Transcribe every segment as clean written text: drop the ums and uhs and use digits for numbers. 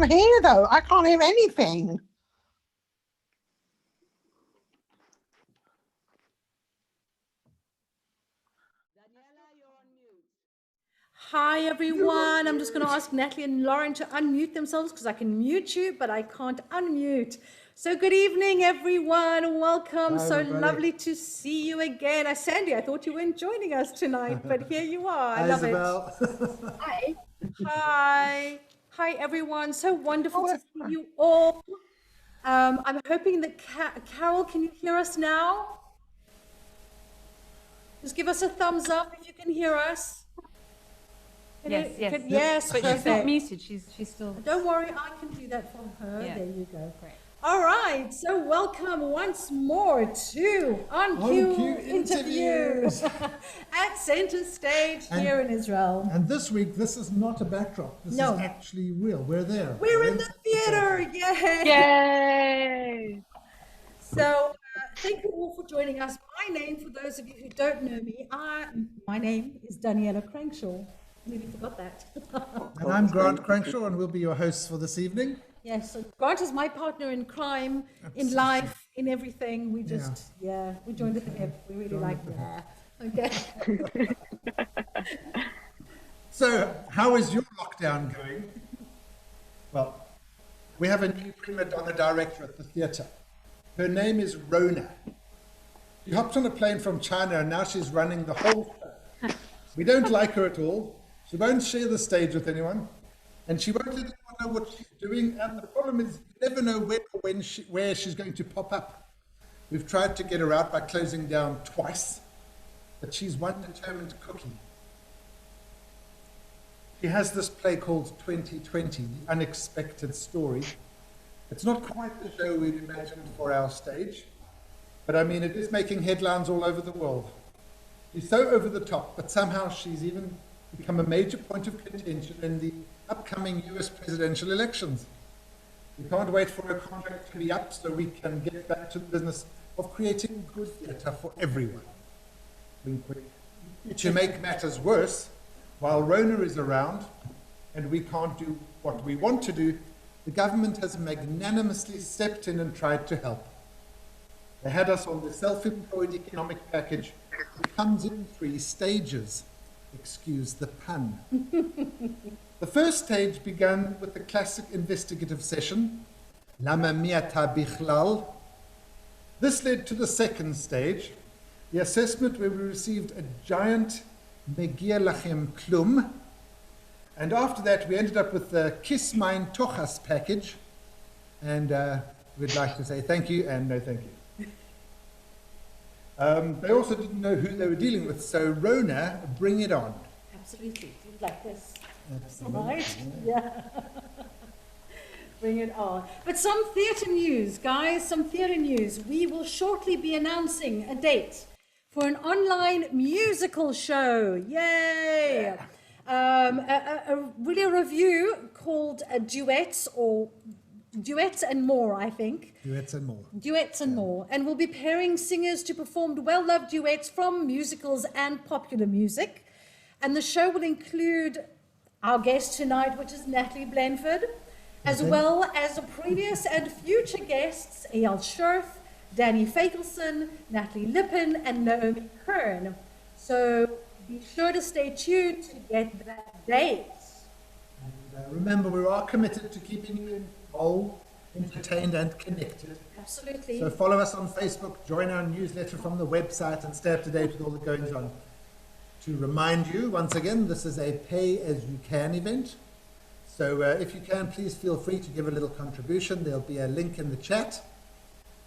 can't hear, though. I can't hear anything. Hi, everyone. I'm just going to ask Natalie and Lauren to unmute themselves because I can mute you, but I can't unmute. So good evening, everyone. Welcome. Hi, so everybody. Lovely to see you again. Sandy, I thought you weren't joining us tonight, but here you are. I love Isabel. it. Hi. Hi. Hi, everyone. So wonderful to see you all. I'm hoping that Carol, can you hear us now? Just give us a thumbs up if you can hear us. Yes, but she's not muted. She's still. Don't worry, I can do that for her. Yeah. There you go. Great. All right, so welcome once more to On Cue Interviews at Center Stage here in Israel. And this week, this is not a backdrop. This is actually real. We're there. We're in the theater. Yay! Yay! So thank you all for joining us. My name, for those of you who don't know me, my name is Daniela Crankshaw. I nearly forgot that. And I'm Grant Crankshaw, and we'll be your hosts for this evening. Yes, so Grant is my partner in crime, in life, in everything. We just, we joined at the hip. We really like that. Okay. So, how is your lockdown going? Well, we have a new prima donna director at the theatre. Her name is Rona. She hopped on a plane from China, and now she's running the whole show. We don't like her at all. She won't share the stage with anyone, and she won't let anyone know what she's doing. And the problem is, you never know where she's going to pop up. We've tried to get her out by closing down twice, but she's one determined cookie. She has this play called 2020, The Unexpected Story. It's not quite the show we'd imagined for our stage, but I mean, it is making headlines all over the world. She's so over the top, but somehow she's even become a major point of contention in the upcoming US presidential elections. We can't wait for her contract to be up so we can get back to the business of creating good theatre for everyone. Wink, wink. To make matters worse, while Rona is around and we can't do what we want to do, the government has magnanimously stepped in and tried to help. They had us on the self-employed economic package, which comes in 3 stages. Excuse the pun. The first stage began with the classic investigative session, Lama Miata Bichlal. This led to the second stage, the assessment where we received a giant Megia Lachem Klum. And after that, we ended up with the Kiss Mein Tochas package. And we'd like to say thank you and no thank you. They also didn't know who they were dealing with, so Rona, bring it on. Absolutely. Do it like this. Absolutely. Right? Yeah. Bring it on. But some theatre news, guys, some theatre news. We will shortly be announcing a date for an online musical show. Yay! Really a review called Duets and More, I think. Duets and more. Duets and more. And we'll be pairing singers to perform well-loved duets from musicals and popular music. And the show will include our guest tonight, which is Natalie Blenford, as well as the previous and future guests, Eyal Scherf, Danny Fakelson, Natalie Lippen, and Naomi Kern. So be sure to stay tuned to get that date. And remember, we are committed to keeping you involved, entertained, and connected. Absolutely. So follow us on Facebook, join our newsletter from the website, and stay up to date with all the goings on. To remind you, once again, this is a pay-as-you-can event. So if you can, please feel free to give a little contribution. There'll be a link in the chat.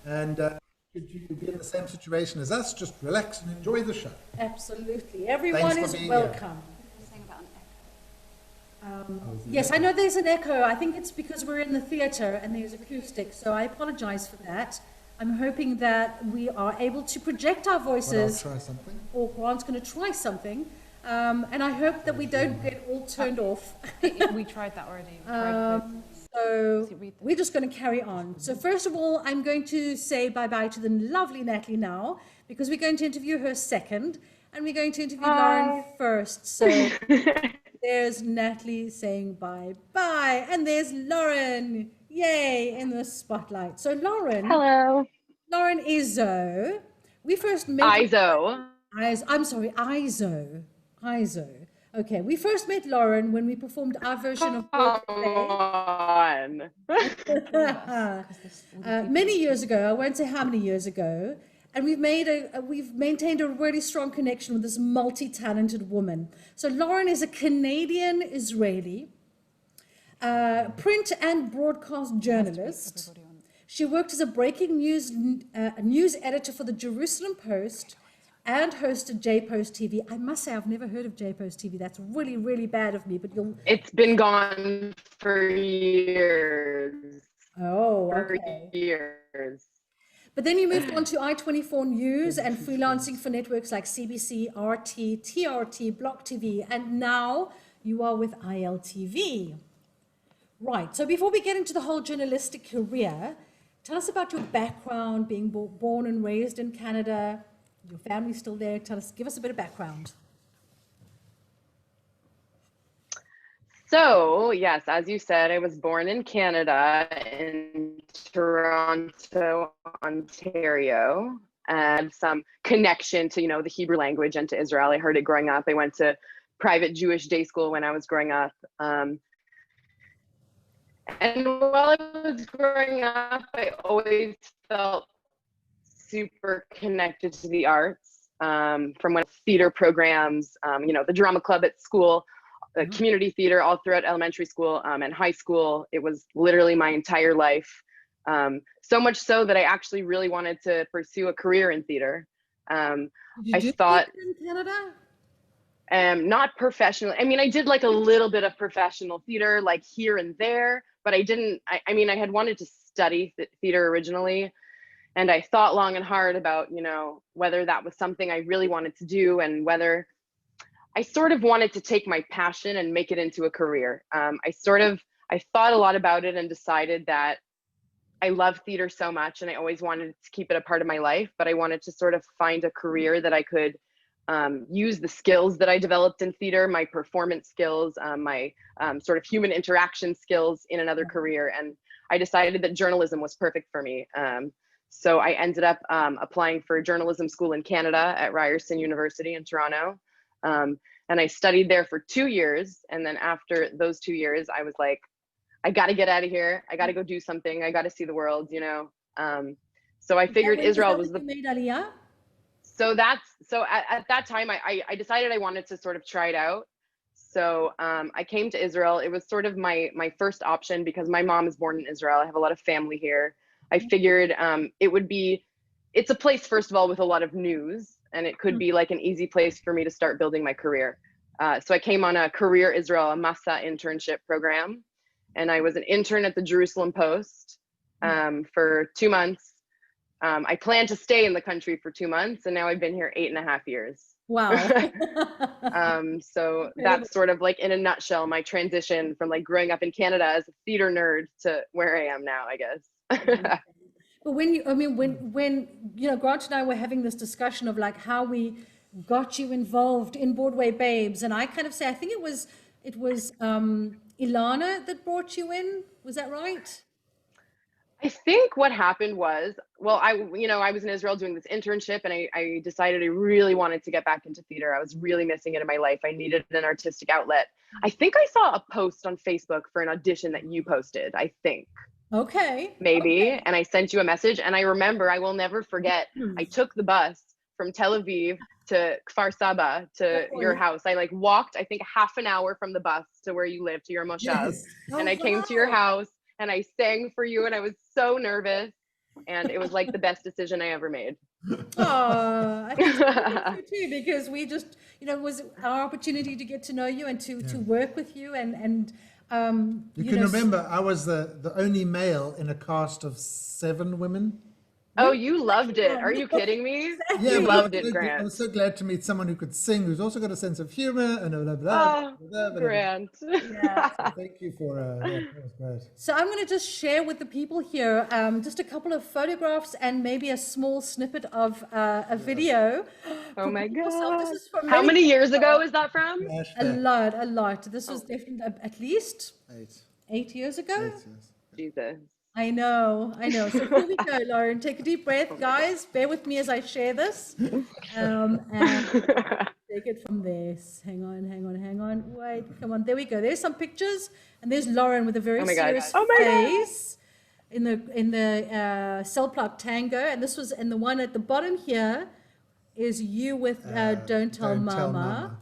And should you be in the same situation as us, just relax and enjoy the show. Absolutely. Everyone is welcome. Yes, I know there's an echo. I think it's because we're in the theatre and there's acoustic, so I apologize for that. I'm hoping that we are able to project our voices. Well, I'll try something. Or Grant's going to try something. And I hope that we don't get all turned off. We tried that already. So we're just going to carry on. So first of all, I'm going to say bye-bye to the lovely Natalie now, because we're going to interview her second. And we're going to interview Lauren first. So there's Natalie saying bye-bye. And there's Lauren, yay, in the spotlight. So Lauren Izso, we first met... Izso. Izzo. Okay, we first met Lauren when we performed our version of on. many years ago. I won't say how many years ago. And we've maintained a really strong connection with this multi-talented woman. So Lauren is a Canadian Israeli print and broadcast journalist. She worked as a breaking news editor for the Jerusalem Post and hosted JPost TV. I must say, I've never heard of JPost TV. That's really, really bad of me, but you'll... It's been gone for years. Oh, okay. For years. But then you moved on to I-24 News and freelancing for networks like CBC, RT, TRT, Block TV, and now you are with ILTV. Right, so before we get into the whole journalistic career, tell us about your background, being born and raised in Canada. Your family's still there. Give us a bit of background. So, yes, as you said, I was born in Canada, in Toronto, Ontario. I had some connection to, the Hebrew language and to Israel. I heard it growing up. I went to private Jewish day school when I was growing up. And while I was growing up, I always felt super connected to the arts, from when theater programs, the drama club at school, the community theater all throughout elementary school and high school. It was literally my entire life. So much so that I actually really wanted to pursue a career in theater. I thought in Canada? Not professionally. I mean, I did like a little bit of professional theater, like here and there, but I didn't, I had wanted to study theater originally. And I thought long and hard about, whether that was something I really wanted to do and whether I sort of wanted to take my passion and make it into a career. I thought a lot about it and decided that I love theater so much and I always wanted to keep it a part of my life, but I wanted to sort of find a career that I could use the skills that I developed in theater, my performance skills, my sort of human interaction skills in another career. And I decided that journalism was perfect for me. So I ended up applying for journalism school in Canada at Ryerson University in Toronto. And I studied there for 2 years. And then after those 2 years, I was like, I got to get out of here. I got to go do something. I got to see the world, So I figured Israel was the... made Aliyah? So at that time, I decided I wanted to sort of try it out. So I came to Israel. It was sort of my first option because my mom is born in Israel. I have a lot of family here. I figured it's a place, first of all, with a lot of news, and it could be like an easy place for me to start building my career. So I came on a Career Israel, a Masa internship program, and I was an intern at the Jerusalem Post for 2 months. I planned to stay in the country for 2 months, and now I've been here 8.5 years. Wow. So that's sort of like in a nutshell, my transition from like growing up in Canada as a theater nerd to where I am now, I guess. But when Grant and I were having this discussion of like how we got you involved in Broadway Babes, and I kind of say, I think it was Ilana that brought you in. Was that right? I think what happened was, well, I was in Israel doing this internship, and I decided I really wanted to get back into theater. I was really missing it in my life. I needed an artistic outlet. I think I saw a post on Facebook for an audition that you posted, I think. Okay. Maybe. Okay. And I sent you a message, and I remember, I will never forget, I took the bus from Tel Aviv to Kfar Saba to your house. I like walked, I think, half an hour from the bus to where you live, to your moshav. Yes. And I came to your house and I sang for you, and I was so nervous, and it was like the best decision I ever made. Oh, I think so too, because we just, it was our opportunity to get to know you and to work with you and you can remember I was the only male in a cast of 7 women. Oh, you loved it. Are you kidding me? Yeah, You but loved I it, was Grant. so glad to meet someone who could sing, who's also got a sense of humor and blah, blah, blah, Oh, blah, blah, blah. Grant. Yeah. So thank you for that. That was great. So I'm going to just share with the people here just a couple of photographs and maybe a small snippet of a video. Oh my Prepare yourself. This God. is from How many years ago. ago is that from? Flashback. A lot. This was Oh. definitely at least 8 years ago. 8 years. Jesus. I know. So here we go, Lauren. Take a deep breath, guys. Bear with me as I share this. And take it from this. Hang on. Wait, come on. There we go. There's some pictures, and there's Lauren with a very Oh my God. serious Oh my God. face in the cell block tango, and this was, and the one at the bottom here is you with Don't Tell Mama.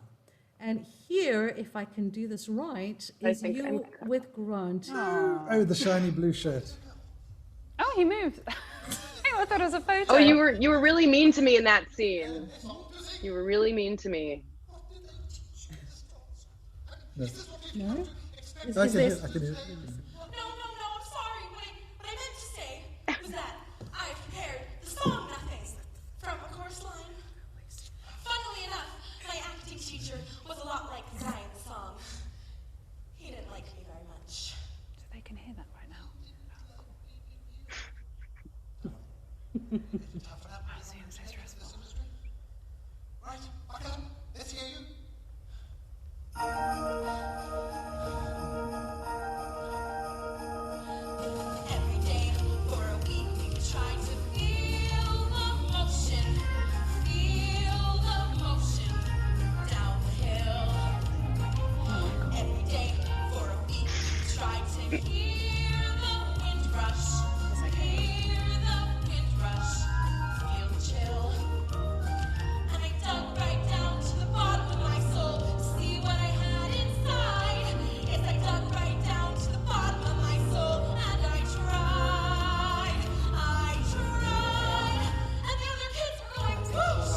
And here, if I can do this right, is think you I'm- with Grant. Oh, the shiny blue shirt. Oh, he moved. I thought it was a photo. Oh, you were really mean to me in that scene. You were really mean to me. No. No? I can hear, this- I can hear. No, I'm sorry. What I meant to say was that I prepared the song Nothing from a chorus line. Funnily enough, my acting teacher was a lot like the guy in the song. He didn't like me very much. So they can hear that right now. I'm so stressful. Right, back up. Let's hear you. Every day for a week, we try to feel the motion down the hill. Every day for a week, we try to hear the wind rush, feel the chill. And I dug right down to the bottom of my soul to see what I had inside. Yes, I dug right down to the bottom of my soul, and I tried. And the other kids were going, whoosh,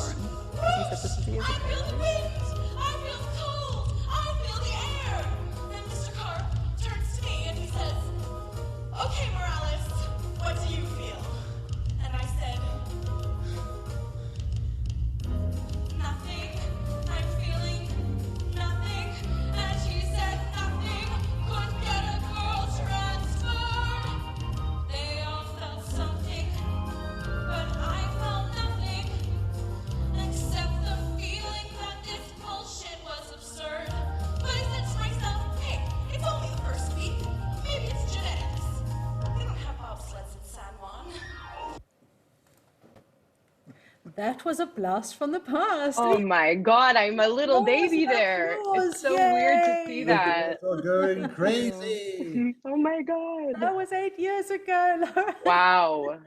whoosh. I feel the wind. I feel the cold. I feel the air. And Mr. Carp turns to me and he says, okay, Morales, what do you feel? And I said, nothing. I'm feeling nothing. And he said nothing could get a girl transferred. They all felt something, but I felt nothing. Except the feeling that this bullshit was absurd. But I said to myself, hey, it's only the first week. Maybe it's genetics. We don't have bobsleds in San Juan. That was a blast from the past. Oh my God, I'm a little Applause, baby there. applause, It's so weird to see yay. that. You're going crazy. Oh my God. That was 8 years ago, Lauren. Wow.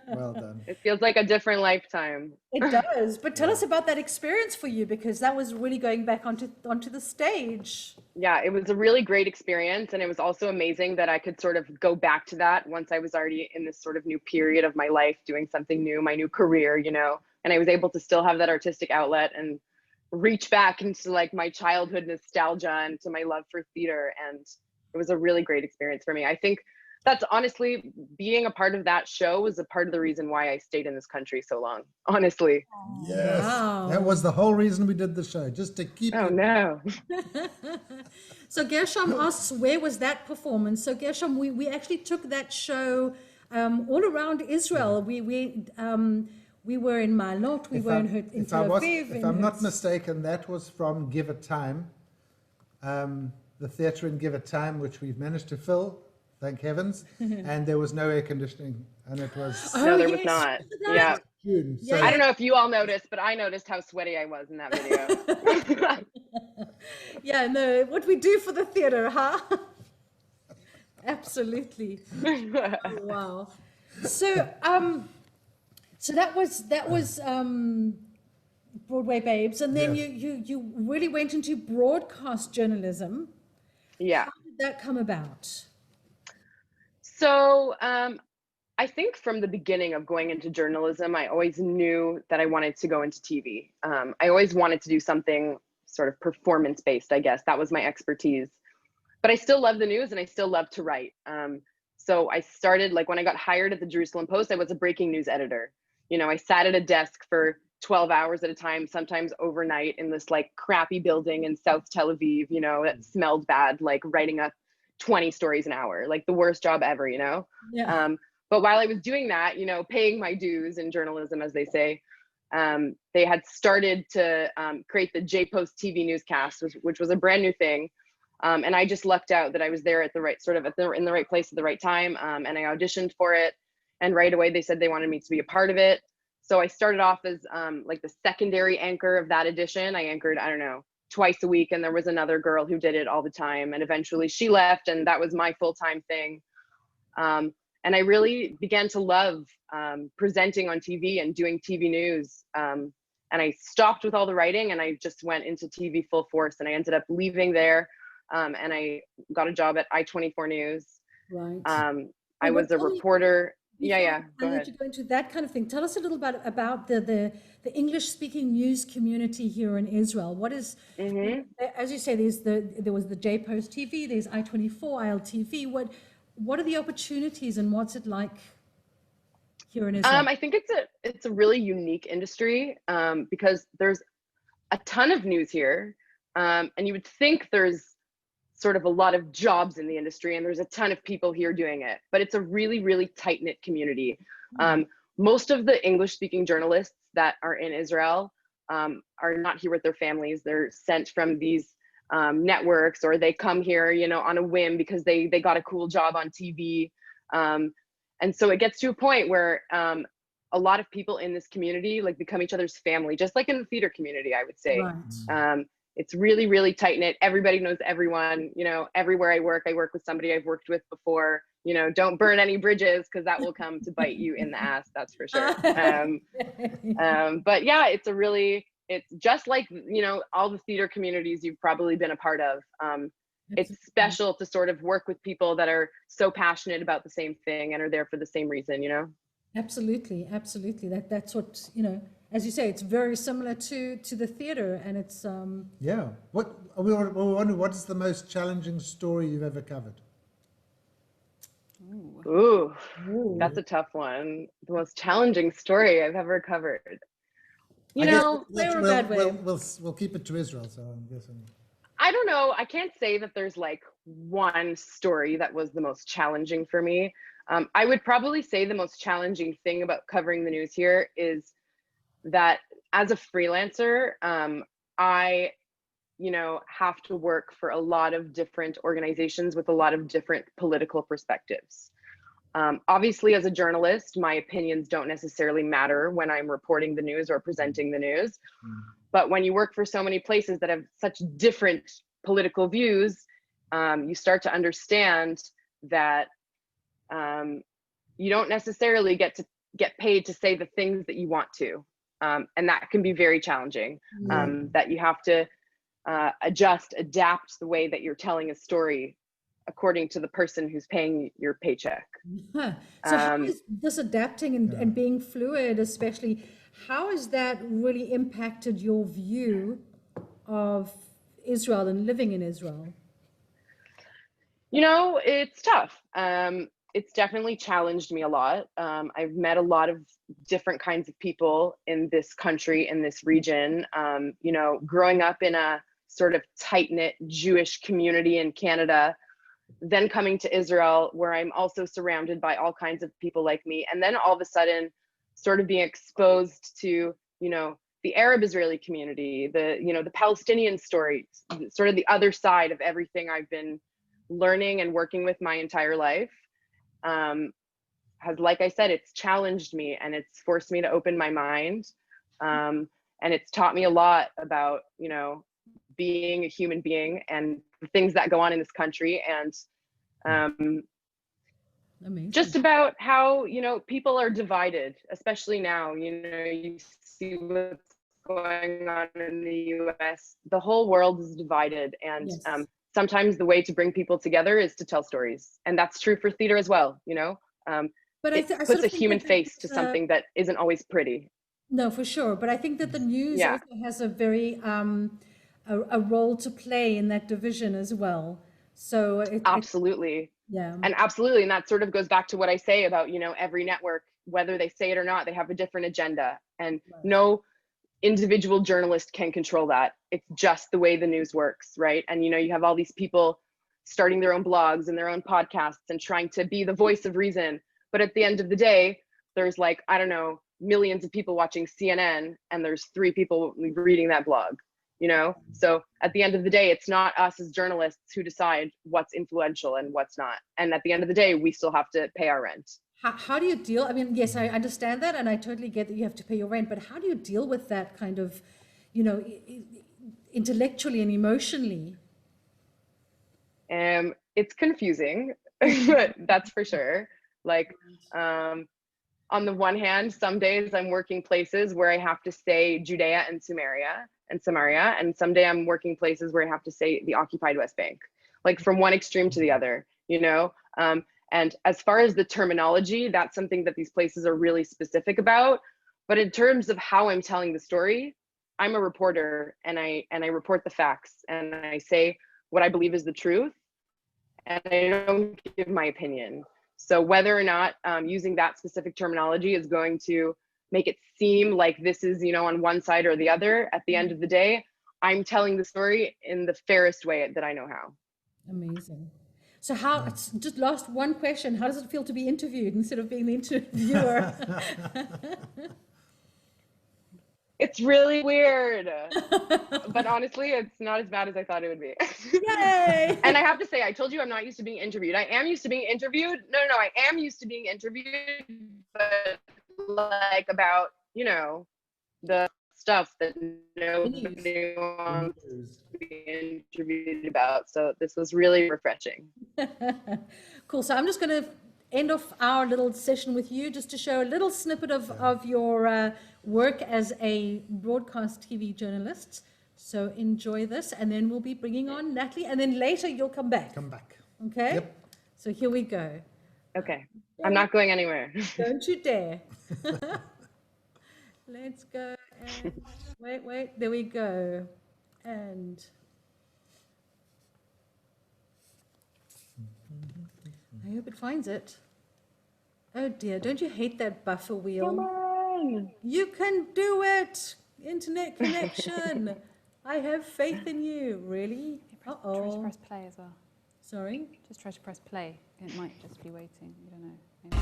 Well done. It feels like a different lifetime. It does. But tell us about that experience for you, because that was really going back onto the stage. Yeah, it was a really great experience. And it was also amazing that I could sort of go back to that once I was already in this sort of new period of my life, doing something new, my new career, you know, and I was able to still have that artistic outlet and reach back into like my childhood nostalgia and to my love for theater. And it was a really great experience for me. I think that's honestly, being a part of that show was a part of the reason why I stayed in this country so long, honestly. Yes. Wow. That was the whole reason we did the show, just to keep Oh you. no. So Gershom asks, where was that performance? So Gershom, we actually took that show all around Israel. We were in Ma'alot, we were in Tel Aviv. If I'm not mistaken, that was from Give It Time, the theatre in Give It Time, which we've managed to fill, thank heavens, and there was no air conditioning, and it was No, there was yes, not. look at Yeah. that. June. So Yeah. I don't know if you all noticed, but I noticed how sweaty I was in that video. Yeah, no, what we do for the theater, huh? Absolutely. Wow. So, so that was Broadway Babes, and then Yeah. you really went into broadcast journalism. Yeah. How did that come about? So I think from the beginning of going into journalism, I always knew that I wanted to go into TV. I always wanted to do something sort of performance based, I guess. That was my expertise. But I still love the news and I still love to write. So I started, like, when I got hired at the Jerusalem Post, I was a breaking news editor. You know, I sat at a desk for 12 hours at a time, sometimes overnight, in this like crappy building in South Tel Aviv, you know, that smelled bad, like writing up 20 stories an hour, like the worst job ever, you know? Yeah. But while I was doing that, you know, paying my dues in journalism, as they say, they had started to create the J-Post TV newscast, which was a brand new thing. And I just lucked out that I was there at the right, sort of in the right place at the right time. And I auditioned for it. And right away, they said they wanted me to be a part of it. So I started off as like the secondary anchor of that edition. I anchored, I don't know, twice a week. And there was another girl who did it all the time. And eventually she left, and that was my full-time thing. And I really began to love presenting on TV and doing TV news. And I stopped with all the writing, and I just went into TV full force. And I ended up leaving there, and I got a job at I-24 News. Right. I was a reporter. Yeah, go I'll let ahead. you go into that kind of thing. Tell us a little bit about the English-speaking news community here in Israel. What is, as you say, there was the J-Post TV, there's I-24, ILTV. What are the opportunities, and what's it like here in Israel? I think it's a really unique industry because there's a ton of news here, and you would think there's sort of a lot of jobs in the industry, and there's a ton of people here doing it, but it's a really, really tight-knit community. Most of the English-speaking journalists that are in Israel are not here with their families. They're sent from these networks, or they come here, you know, on a whim because they got a cool job on TV. And so it gets to a point where a lot of people in this community like become each other's family, just like in the theater community, I would say. Right. It's really, really tight knit. Everybody knows everyone, you know, everywhere I work with somebody I've worked with before. You know, don't burn any bridges, because that will come to bite you in the ass, that's for sure. But yeah, it's just like, you know, all the theater communities you've probably been a part of. It's special to sort of work with people that are so passionate about the same thing and are there for the same reason, you know? Absolutely, absolutely. That's what, you know, as you say, it's very similar to the theater, and it's Yeah. We wonder, what is the most challenging story you've ever covered? Ooh, that's a tough one. The most challenging story I've ever covered. You know, we'll keep it to Israel, so I'm guessing. I don't know. I can't say that there's like one story that was the most challenging for me. I would probably say the most challenging thing about covering the news here is that as a freelancer, I, you know, have to work for a lot of different organizations with a lot of different political perspectives. Obviously, as a journalist, my opinions don't necessarily matter when I'm reporting the news or presenting the news. But when you work for so many places that have such different political views, you start to understand that you don't necessarily get paid to say the things that you want to. And that can be very challenging, that you have to adapt the way that you're telling a story according to the person who's paying your paycheck. So how is this adapting and being fluid, especially, how has that really impacted your view of Israel and living in Israel? You know, it's tough. It's definitely challenged me a lot. I've met a lot of different kinds of people in this country, in this region. You know, growing up in a sort of tight-knit Jewish community in Canada, then coming to Israel, where I'm also surrounded by all kinds of people like me, and then all of a sudden sort of being exposed to, you know, the Arab Israeli community, the Palestinian story, sort of the other side of everything I've been learning and working with my entire life. Has, like I said, it's challenged me, and it's forced me to open my mind. And it's taught me a lot about, you know, being a human being and the things that go on in this country, and just about how, you know, people are divided, especially now. You know, you see what's going on in the US. The whole world is divided, and sometimes the way to bring people together is to tell stories, and that's true for theater as well, you know. But it puts a human face to something that isn't always pretty. No, for sure. But I think that the news also has a very a role to play in that division as well. So absolutely. Yeah. And absolutely, and that sort of goes back to what I say about, every network, whether they say it or not, they have a different agenda, and no individual journalist can control that. It's just the way the news works, right? And you have all these people starting their own blogs and their own podcasts and trying to be the voice of reason, but at the end of the day, there's like, I don't know, millions of people watching CNN, and there's 3 people reading that blog. So at the end of the day, it's not us as journalists who decide what's influential and what's not. And at the end of the day, we still have to pay our rent. How do you deal? I mean, yes, I understand that, and I totally get that you have to pay your rent, but how do you deal with that kind of, intellectually and emotionally? It's confusing, that's for sure. Like, on the one hand, some days I'm working places where I have to say Judea and Samaria, and someday I'm working places where I have to say the occupied West Bank, like from one extreme to the other, and as far as the terminology, that's something that these places are really specific about. But in terms of how I'm telling the story, I'm a reporter, and I report the facts, and I say what I believe is the truth, and I don't give my opinion. So whether or not using that specific terminology is going to make it seem like this is, on one side or the other, at the end of the day, I'm telling the story in the fairest way that I know how. Amazing. So just last one question, how does it feel to be interviewed instead of being the interviewer? It's really weird, but honestly, it's not as bad as I thought it would be. Yay! And I have to say, I told you I'm not used to being interviewed. I am used to being interviewed. No, I am used to being interviewed, but like about, the stuff that nobody wants to be interviewed about. So this was really refreshing. Cool. So I'm just going to end off our little session with you just to show a little snippet of your work as a broadcast TV journalist. So enjoy this, and then we'll be bringing on Natalie, and then later you'll come back. Okay? Yep. So here we go. Okay. I'm not going anywhere. Don't you dare. Let's go. And wait. There we go. And I hope it finds it. Oh dear, don't you hate that buffer wheel? Come on. You can do it. Internet connection. I have faith in you. Really? Try to press play as well. Sorry? Just try to press play. It might just be waiting. You don't know. Maybe.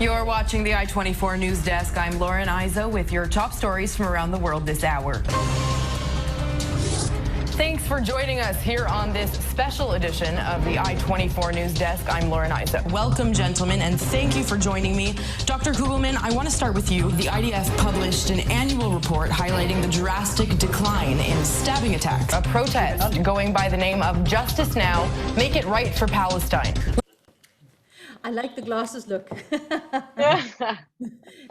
You're watching the I-24 News Desk. I'm Lauren Izso with your top stories from around the world this hour. Thanks for joining us here on this special edition of the I-24 News Desk. I'm Lauren Izso. Welcome, gentlemen, and thank you for joining me. Dr. Kugelman, I want to start with you. The IDF published an annual report highlighting the drastic decline in stabbing attacks. A protest going by the name of Justice Now, Make It Right for Palestine. I like the glasses look.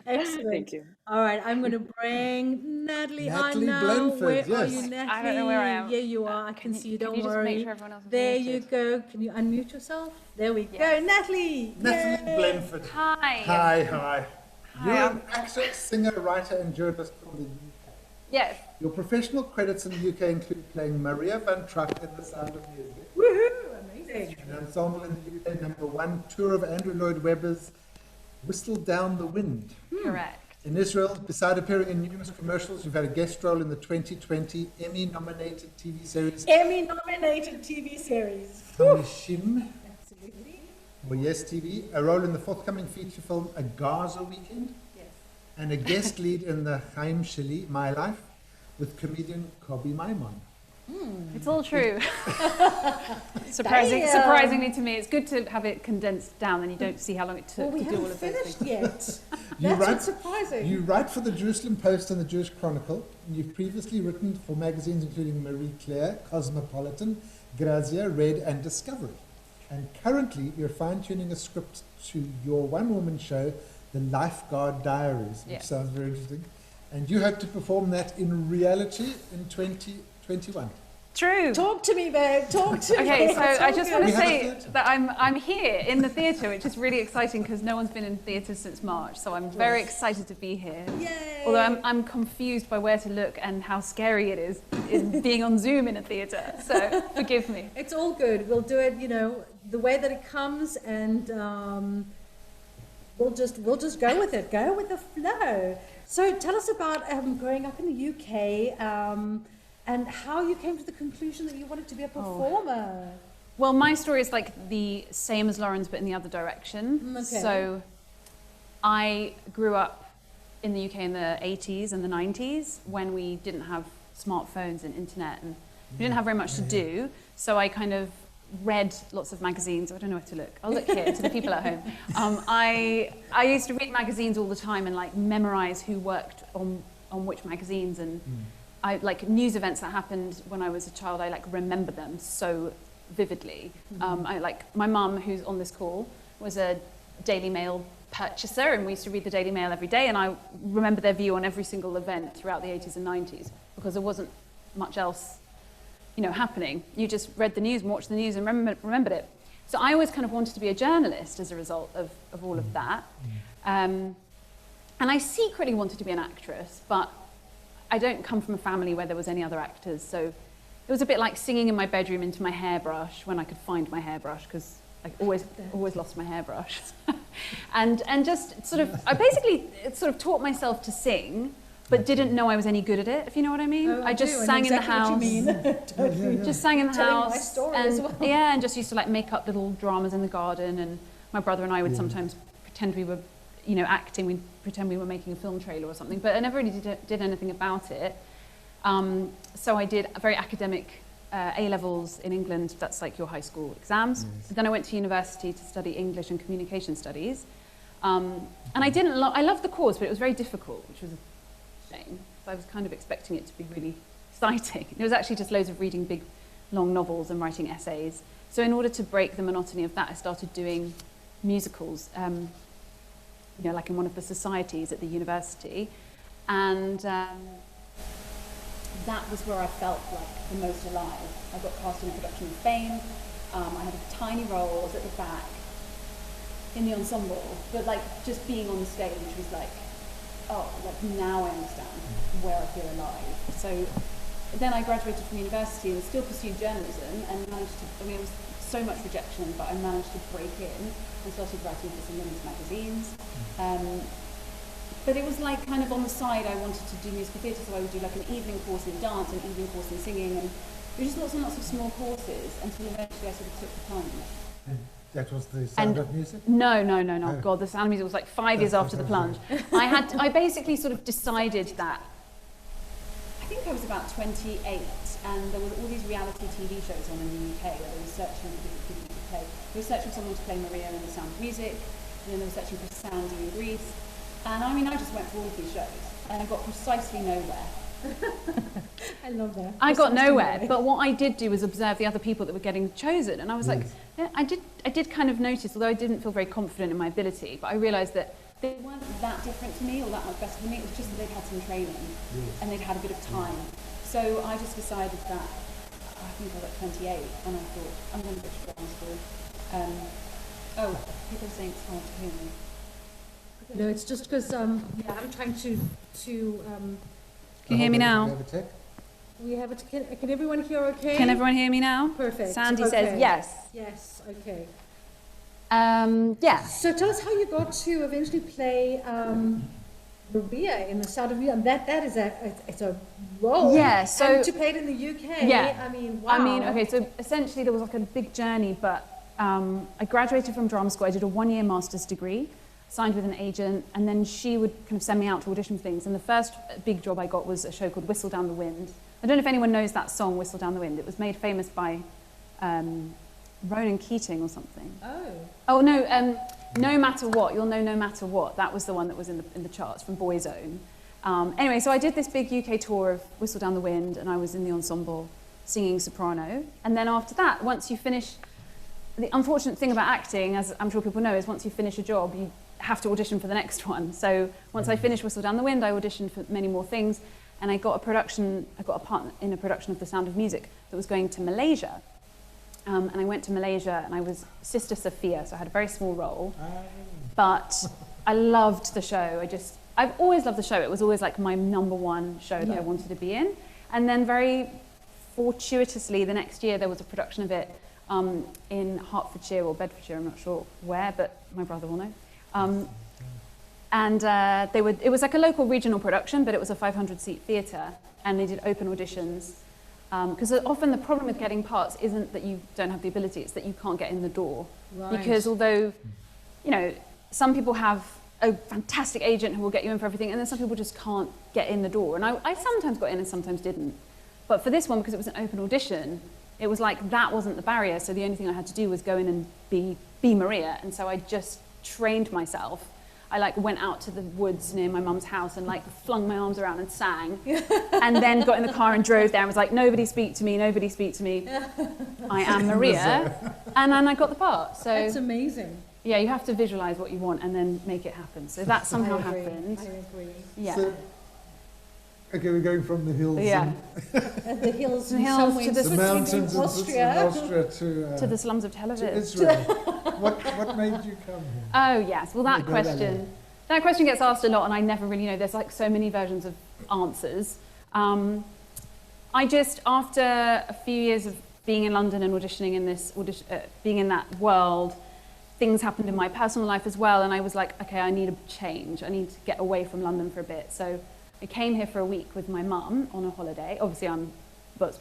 Excellent. Thank you. All right, I'm going to bring Natalie on Natalie now. Blenford, Where yes. are you, Natalie? I don't know where I am. Yeah, you are. I can see you. Don't you just worry. make sure everyone else is There you muted? go. Can you unmute yourself? There we go. Yes. Natalie. Natalie Yay. Blenford. Hi. Hi. You're an actor, singer, writer, and journalist from the UK. Yes. Your professional credits in the UK include playing Maria Van Trapp in The Sound of Music, Woohoo! Amazing. an ensemble in the UK #1 tour of Andrew Lloyd Webber's Whistle Down the Wind. Correct. In Israel, beside appearing in numerous commercials, you've had a guest role in the 2020 Emmy-nominated TV series Emmy-nominated TV series. Hamishim, Absolutely. or Yes TV, a role in the forthcoming feature film A Gaza Weekend, Yes. and a guest lead in the Chaim Sheli, My Life, with comedian Kobi Maimon. It's all true. Surprisingly to me, it's good to have it condensed down, and you don't see how long it Well, took we to do all haven't of those finished things. yet. You That's write- what's surprising. You write for the Jerusalem Post and the Jewish Chronicle. You've previously written for magazines including Marie Claire, Cosmopolitan, Grazia, Red, and Discovery. And currently, you're fine-tuning a script to your one-woman show, The Lifeguard Diaries, which Yeah. sounds very interesting. And you hope to perform that in reality in 2021. True. Talk to me, babe. Talk to me. Okay, so I Talk just to want me. to We have a say theatre. that I'm here in the theatre, which is really exciting because no one's been in theatre since March, so I'm very excited to be here. Yay. Although I'm confused by where to look and how scary it is being on Zoom in a theatre, so forgive me. It's all good. We'll do it, the way that it comes, and we'll just go with it, go with the flow. So tell us about growing up in the UK, and how you came to the conclusion that you wanted to be a performer. Well, my story is like the same as Lauren's, but in the other direction. Okay. So I grew up in the UK in the 80s and the 90s when we didn't have smartphones and internet, and we didn't have very much to do. So I kind of read lots of magazines. I don't know where to look. I'll look here to the people at home. I used to read magazines all the time and like memorize who worked on which magazines, and I like news events that happened when I was a child. I like remember them so vividly. I like my mum, who's on this call, was a Daily Mail purchaser, and we used to read the Daily Mail every day, and I remember their view on every single event throughout the 80s and 90s because there wasn't much else, you know, happening. You just read the news and watched the news and remembered it. So I always kind of wanted to be a journalist as a result of all of that. And I secretly wanted to be an actress, but I don't come from a family where there was any other actors, so it was a bit like singing in my bedroom into my hairbrush when I could find my hairbrush, because I always lost my hairbrush. and just sort of, I basically sort of taught myself to sing, but didn't know I was any good at it, if you know what I mean. Oh, I just do. sang I know in the house. exactly what you mean. Totally. Just sang in the Telling house. my story and, as well. Yeah, and just used to like make up little dramas in the garden, and my brother and I would sometimes pretend we were, you know, acting. We'd pretend we were making a film trailer or something, but I never really did anything about it. So I did a very academic A-levels in England. That's like your high school exams. Then I went to university to study English and communication studies. And I I loved the course, but it was very difficult, which was a shame. So I was kind of expecting it to be really exciting. It was actually just loads of reading big, long novels and writing essays. So in order to break the monotony of that, I started doing musicals, you know, like in one of the societies at the university. And that was where I felt like the most alive. I got cast in a production of Fame. I had a tiny role, I was at the back in the ensemble, but like just being on the stage was like, oh, like now I understand where I feel alive. So then I graduated from university and still pursued journalism and managed to, I mean, it was so much rejection, but I managed to break in and started writing for some women's magazines. But it was like kind of on the side, I wanted to do musical theatre, so I would do like an evening course in dance, an evening course in singing, and it was just lots and lots of small courses until eventually I sort of took the plunge. And that was the Sound of Music? No. Oh. God, the Sound of Music was like 5 years after the plunge. I basically sort of decided that, I think I was about 28, and there were all these reality TV shows on in the UK where they were searching for different people to play. They were searching for someone to play Maria in The Sound of Music, and then they were searching for Sandy in Greece. And I mean, I just went for all of these shows, and I got precisely nowhere. I love that. I got nowhere, but what I did do was observe the other people that were getting chosen, and I was like, yeah, I did kind of notice, although I didn't feel very confident in my ability, but I realised that they weren't that different to me or that much better than me. It was just that they'd had some training and they'd had a bit of time. So I just decided that, I think I was like 28, and I thought, I'm going to go to drama school. People are saying it's hard to hear me. No, it's just because I'm trying to. Can you hear me now? We have it. Can everyone hear okay? Can everyone hear me now? Perfect. Sandy Okay. says yes. Yes. Okay. Yeah. So tell us how you got to eventually play Maria in The Sound of Music. That is it's a role. Yeah. So and to play it in the UK. Yeah. I mean, wow. I mean, okay. So essentially, there was like a big journey, but I graduated from drama school. I did a 1-year master's degree, signed with an agent, and then she would kind of send me out to audition for things. And the first big job I got was a show called Whistle Down the Wind. I don't know if anyone knows that song, Whistle Down the Wind. It was made famous by Ronan Keating or something. Oh no, No Matter What. You'll know No Matter What. That was the one that was in the charts from Boyzone. Anyway, so I did this big UK tour of Whistle Down the Wind, and I was in the ensemble singing soprano. And then after that, once you finish, the unfortunate thing about acting, as I'm sure people know, is once you finish a job, you have to audition for the next one. So once I finished Whistle Down the Wind, I auditioned for many more things, and I got a part in a production of The Sound of Music that was going to Malaysia. And I went to Malaysia, and I was Sister Sophia, so I had a very small role. But I loved the show. I've always loved the show. It was always like my #1 show that I wanted to be in. And then very fortuitously, the next year there was a production of it in Hertfordshire or Bedfordshire, I'm not sure where, but my brother will know. It was like a local regional production, but it was a 500-seat theatre, and they did open auditions. Because often the problem with getting parts isn't that you don't have the ability, it's that you can't get in the door. Right. Because although, you know, some people have a fantastic agent who will get you in for everything, and then some people just can't get in the door. And I sometimes got in and sometimes didn't. But for this one, because it was an open audition, it was like that wasn't the barrier, so the only thing I had to do was go in and be Maria. And so I just trained myself. I like went out to the woods near my mum's house and like flung my arms around and sang, and then got in the car and drove there and was like, nobody speak to me, nobody speak to me. I am Maria. And then I got the part. So That's amazing. yeah, you have to visualize what you want and then make it happen. So that somehow I agree. happened. I agree. Yeah. So, okay, we're going from the hills. Yeah. And the hills, The in hills some to ways, the The Switzerland, mountains in Austria. Austria To the slums of Tel to Aviv. Israel. What made you come here? Oh yes, well that Go that way. question gets asked a lot, and I never really know. There's like so many versions of answers. I just, after a few years of being in London and auditioning in this, being in that world, things happened in my personal life as well, and I was like, okay, I need a change. I need to get away from London for a bit. So I came here for a week with my mum on a holiday. Obviously,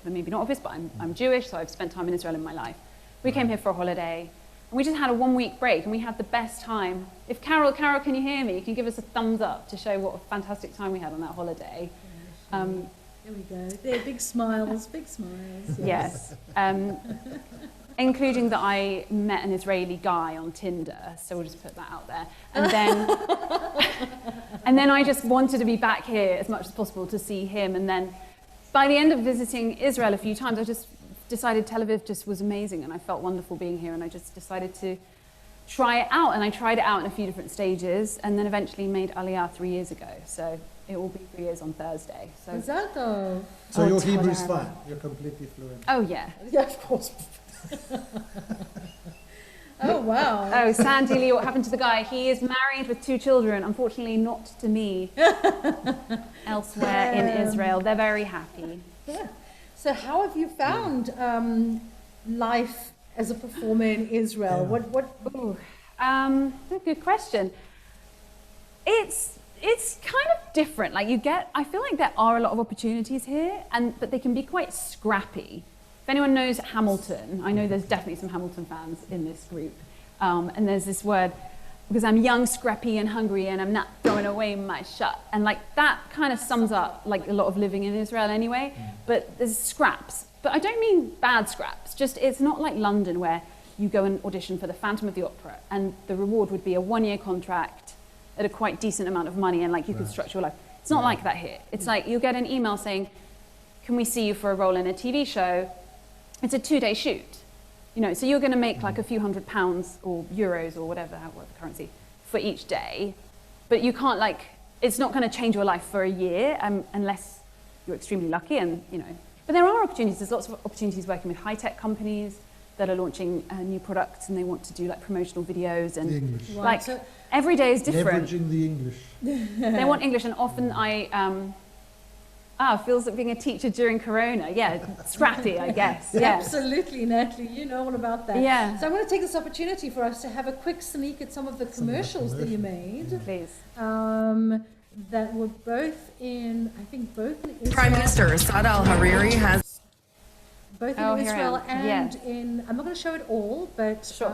maybe not obvious, but I'm Jewish, so I've spent time in Israel in my life. We came here for a holiday, and we just had a 1 week break, and we had the best time. If Carol, can you hear me? You can give us a thumbs up to show what a fantastic time we had on that holiday. There we go. There, big smiles, big smiles. Yes. Including that I met an Israeli guy on Tinder, so we'll just put that out there. And then I just wanted to be back here as much as possible to see him. And then by the end of visiting Israel a few times, I just decided Tel Aviv just was amazing, and I felt wonderful being here, and I just decided to try it out. And I tried it out in a few different stages, and then eventually made Aliyah 3 years ago. So it will be 3 years on Thursday. So, Exacto. So your Oh, Hebrew's Tel Aviv. fine. You're completely fluent. oh yeah. Yeah, of course. Oh, wow. Oh, Sandy Lee, what happened to the guy? He is married with 2 children, unfortunately not to me, elsewhere in Israel. They're very happy. So how have you found life as a performer in Israel? Ooh, good question. It's kind of different. Like I feel like there are a lot of opportunities here, but they can be quite scrappy. If anyone knows Hamilton, I know there's definitely some Hamilton fans in this group. And there's this word, because I'm young, scrappy, and hungry, and I'm not throwing away my shot. And like that kind of sums up like a lot of living in Israel anyway. But there's scraps. But I don't mean bad scraps. Just it's not like London where you go and audition for the Phantom of the Opera, and the reward would be a 1-year contract at a quite decent amount of money, and like you could structure your life. It's not like that here. It's like you'll get an email saying, "Can we see you for a role in a TV show?" It's a 2-day shoot, you know, so you're going to make like a few £100 or euros or whatever currency for each day, but you can't it's not going to change your life for a year unless you're extremely lucky, and you know. But there are opportunities. There's lots of opportunities working with high-tech companies that are launching new products, and they want to do like promotional videos, and The English. Right, so- every day is different. Leveraging the English. They want English, and often feels like being a teacher during Corona. Yeah, scrappy, I guess. Yeah. Absolutely, Natalie, you know all about that. Yeah. So I'm going to take this opportunity for us to have a quick sneak at some of the commercials that you made. Please. That were both in Israel. Prime Minister Saad al-Hariri has Both Oh, in here I Israel am. and Yeah. in, I'm not going to show it all, but Sure.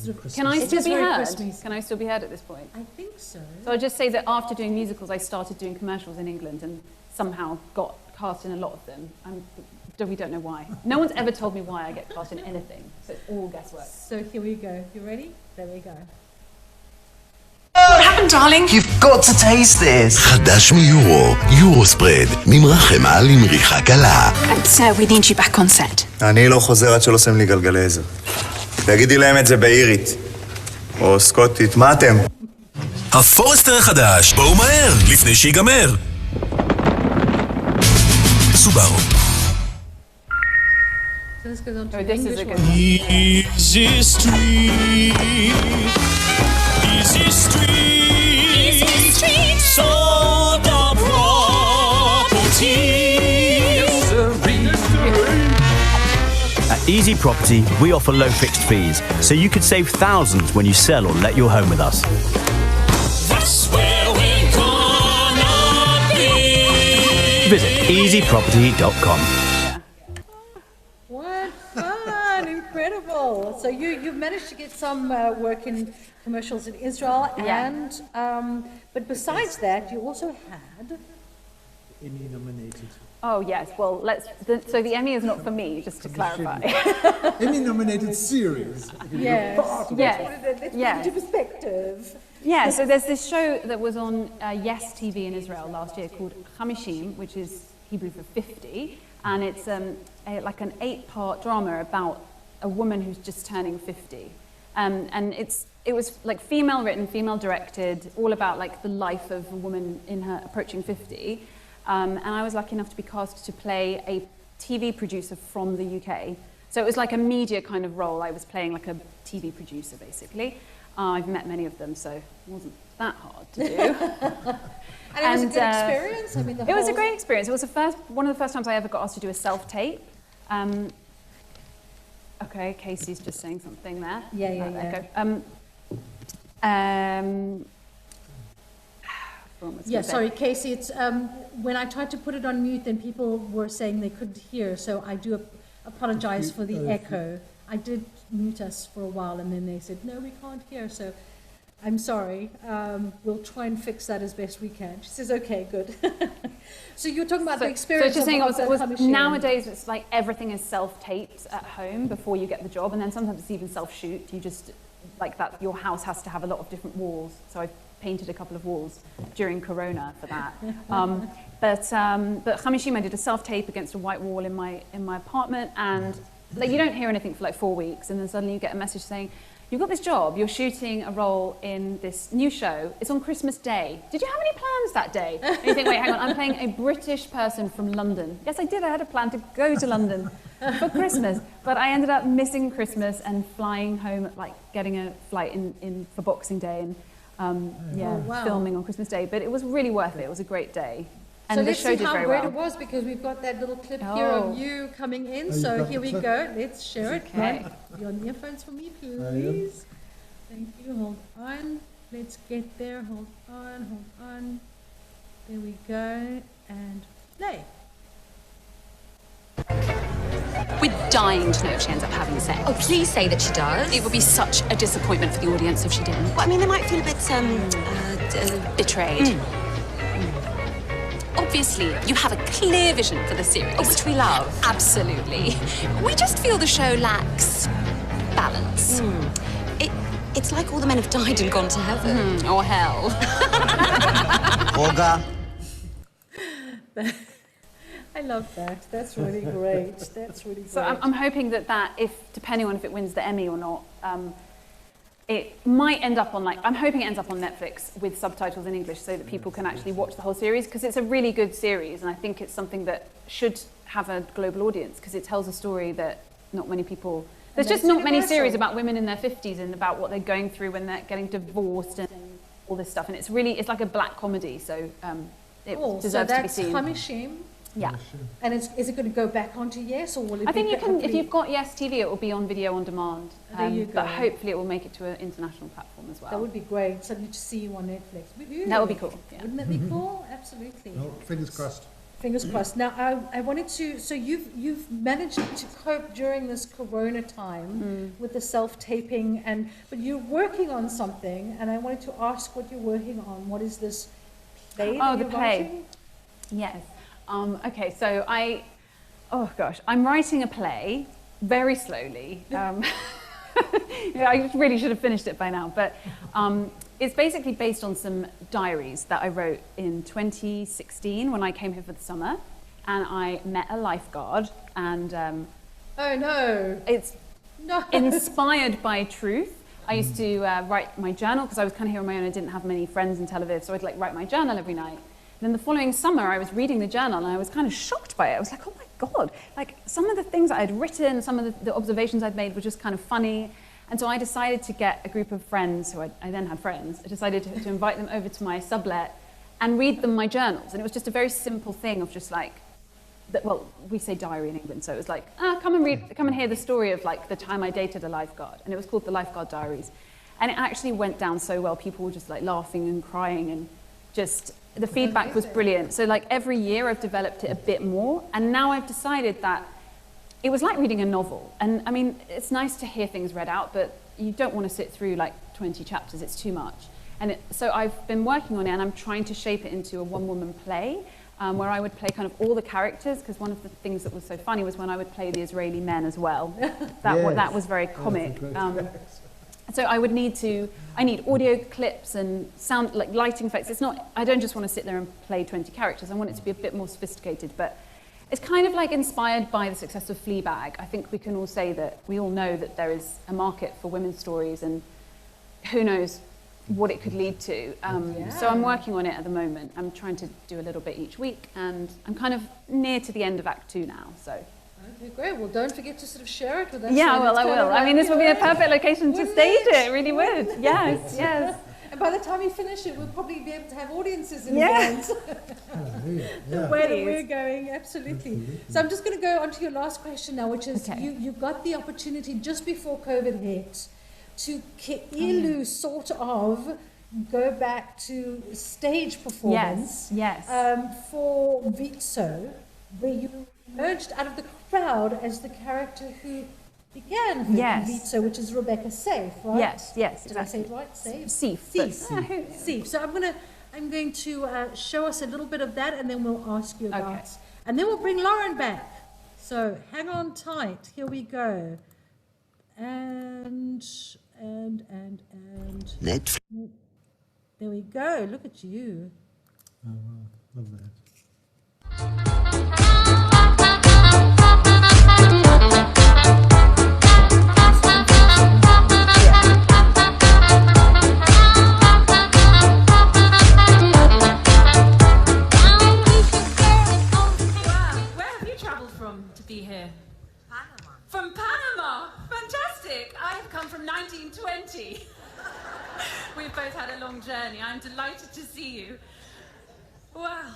sort of- Can I It still is be very heard? Christmas. Can I still be heard at this point? I think so. So I'll just say that after doing musicals, I started doing commercials in England and somehow got cast in a lot of them. We don't know why. No one's ever told me why I get cast in anything, so it's all guesswork. So here we go. You ready? There we go. What happened, darling? You've got to taste this. חדש מיורו, יורו ספרד, ממרח חמאה למריחה קלה. Sir, we need you back on set. אני לא חוזר עד שלא שמים לי גלגלי עזר. תגידי להם את זה באירית. או סקוטית, מה אתם? הפורסטר החדש, בואו מהר, לפני שיגמר. סובארו. So this goes on to Oh, the this is English a good one. Easy street, easy street, easy street, sold the property. Easy Property, we offer low fixed fees, so you could save thousands when you sell or let your home with us. That's where we're gonna be. Visit easyproperty.com. What fun! Incredible. So you've managed to get some work in commercials in Israel, Yeah. and but besides that, you also had. Emmy nominated. Oh yes, well so the Emmy is not for me, just to clarify. Emmy nominated series. Yes. Yes. Let's put it into perspective. Yeah, so there's this show that was on Yes TV in Israel last year called Hamishim, which is Hebrew for 50, and it's like an 8-part drama about a woman who's just turning 50. And it was like female written, female directed, all about like the life of a woman in her approaching 50. And I was lucky enough to be cast to play a TV producer from the UK. So it was like a media kind of role. I was playing like a TV producer, basically. I've met many of them, so it wasn't that hard to do. And it was a good experience? I mean, it was a great experience. It was one of the first times I ever got asked to do a self-tape. Okay, Casey's just saying something there. Yeah, sorry, Casey, it's when I tried to put it on mute, then people were saying they couldn't hear, so I do apologize for the echo. I did mute us for a while, and then they said, no, we can't hear, so I'm sorry. We'll try and fix that as best we can. She says, okay, good. So you were talking about the experience so just saying, of nowadays it's like everything is self-taped at home before you get the job, and then sometimes it's even self-shoot. You just, like that, your house has to have a lot of different walls, so I've painted a couple of walls during Corona for that. But Hamishim, I did a self-tape against a white wall in my apartment, and like you don't hear anything for like 4 weeks, and then suddenly you get a message saying, you've got this job, you're shooting a role in this new show, it's on Christmas Day. Did you have any plans that day? And you think, wait, hang on, I'm playing a British person from London. Yes, I did, I had a plan to go to London for Christmas, but I ended up missing Christmas and flying home, like getting a flight in for Boxing Day, and filming on Christmas Day. But it was really worth it, it was a great day. And so the let's show see did how very great well. it was, because we've got that little clip here of you coming in. So here we go. Let's share it. Okay. Your earphones for me, please. Thank you. Hold on. Let's get there. Hold on. There we go. And play. We're dying to know if she ends up having sex. Oh, please say that she does. It would be such a disappointment for the audience if she didn't. Well, I mean, they might feel a bit, betrayed. Obviously, you have a clear vision for the series. which we love. Absolutely. We just feel the show lacks balance. It's like all the men have died and gone to heaven. Or hell. Olga. I love that. That's really great. That's really great. So I'm hoping that if, depending on if it wins the Emmy or not, it might end up on I'm hoping it ends up on Netflix with subtitles in English so that people can actually watch the whole series, because it's a really good series, and I think it's something that should have a global audience, because it tells a story that not many people, there's just not many series about women in their 50s and about what they're going through when they're getting divorced and all this stuff, and it's like a black comedy, so it deserves to be seen. So that's Hamishim. Yeah. And is it going to go back onto Yes, or will it I think you can, if you've got Yes TV, it will be on video on demand. There you go. But hopefully it will make it to an international platform as well. That would be great. Suddenly to see you on Netflix. Woo-hoo. That would be cool. Yeah. Wouldn't that be cool? Absolutely. No, fingers crossed. Fingers crossed. Now, I wanted to, so you've managed to cope during this Corona time with the self-taping, but you're working on something, and I wanted to ask what you're working on. What is this play that you're writing? Yes. Okay, so I'm writing a play very slowly. I really should have finished it by now, but it's basically based on some diaries that I wrote in 2016 when I came here for the summer, and I met a lifeguard, and oh no, it's inspired by truth. I used to write my journal because I was kind of here on my own. I didn't have many friends in Tel Aviv, so I'd write my journal every night. Then the following summer, I was reading the journal, and I was kind of shocked by it. I was like, oh my God, some of the things I had written, some of the observations I'd made were just kind of funny. And so I decided to get a group of friends, who I then had friends, I decided to invite them over to my sublet and read them my journals. And it was just a very simple thing of just well, we say diary in England, so it was like, come and hear the story of like the time I dated a lifeguard, and it was called the Lifeguard Diaries, and it actually went down so well. People were just like laughing and crying, and just the feedback was brilliant. So like every year I've developed it a bit more, and now I've decided that it was like reading a novel. And I mean, it's nice to hear things read out, but you don't want to sit through like 20 chapters, it's too much. And so I've been working on it, and I'm trying to shape it into a one-woman play, where I would play kind of all the characters, because one of the things that was so funny was when I would play the Israeli men as well. That was very comic. So I need audio clips and sound, like lighting effects. It's not, I don't just want to sit there and play 20 characters. I want it to be a bit more sophisticated, but it's kind of like inspired by the success of Fleabag. I think we can all say that, we all know that there is a market for women's stories, and who knows what it could lead to. So I'm working on it at the moment. I'm trying to do a little bit each week, and I'm kind of near to the end of Act 2 now, so. Okay, great. Well, don't forget to sort of share it with us. Yeah, so well, I will. I mean, this would be a perfect location to stage it. It really would. Wouldn't Yes, yes. And by the time you finish it, we'll probably be able to have audiences in Yes. the way that we're going, absolutely. So I'm just going to go on to your last question now, which is you got the opportunity just before COVID hit to Ke'ilu sort of go back to stage performance for Izso, where you emerged out of the crowd as the character who began Izso, which is Rebecca Safe, right? Yes, yes, Did I say it right? Safe? Seif. Seif. So I'm going to show us a little bit of that, and then we'll ask you about, and then we'll bring Lauren back. So hang on tight. Here we go. And Netflix. there we go. Look at you. Oh, wow. Love that. From Panama. Fantastic. I have come from 1920. We've both had a long journey. I'm delighted to see you. Well.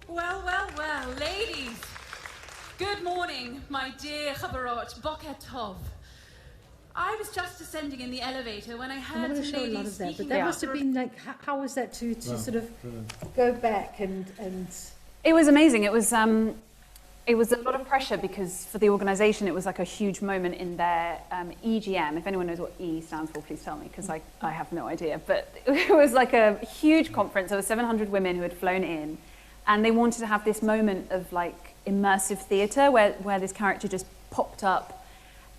Well, ladies. Good morning, my dear Chabarot. Boker Tov. I was just descending in the elevator when I heard some ladies speaking. But that must have been like, how was that to sort of go back and... It was amazing. It was a lot of pressure, because for the organisation it was like a huge moment in their EGM. If anyone knows what E stands for, please tell me, because I have no idea. But it was like a huge conference. There were 700 women who had flown in, and they wanted to have this moment of like immersive theatre where this character just popped up.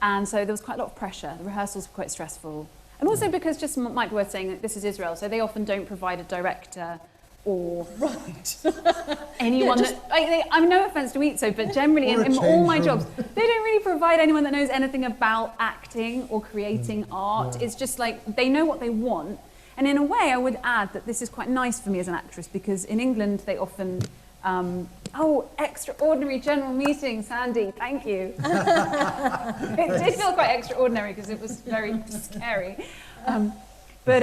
And so there was quite a lot of pressure. The rehearsals were quite stressful. And also because, just might be worth saying, that this is Israel, so they often don't provide a director or anyone that, I'm no offence to Izso, but generally in all my jobs, they don't really provide anyone that knows anything about acting or creating art. It's just like, they know what they want. And in a way, I would add that this is quite nice for me as an actress, because in England, they often, extraordinary general meeting, Sandy, thank you. It did feel quite extraordinary, because it was very scary. But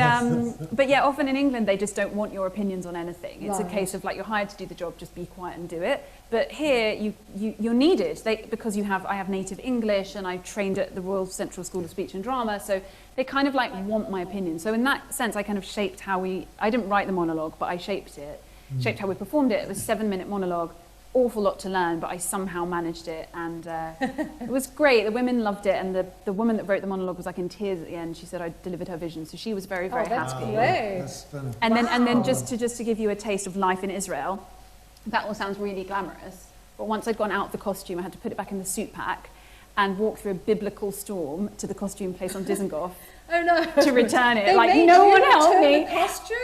yeah, often in England, they just don't want your opinions on anything. It's a case of like, you're hired to do the job, just be quiet and do it. But here, you're needed, because I have native English, and I trained at the Royal Central School of Speech and Drama, so they kind of like want my opinion. So in that sense, I kind of shaped how I didn't write the monologue, but I shaped it, shaped how we performed it. It was a 7-minute monologue. Awful lot to learn, but I somehow managed it, and it was great. The women loved it, and the woman that wrote the monologue was like in tears at the end. She said I delivered her vision, so she was very, very happy. That's and then just to give you a taste of life in Israel, that all sounds really glamorous. But once I'd gone out of the costume, I had to put it back in the suit pack and walk through a biblical storm to the costume place on Dizengoff. Oh no! To return it, like no one helped me. Costume?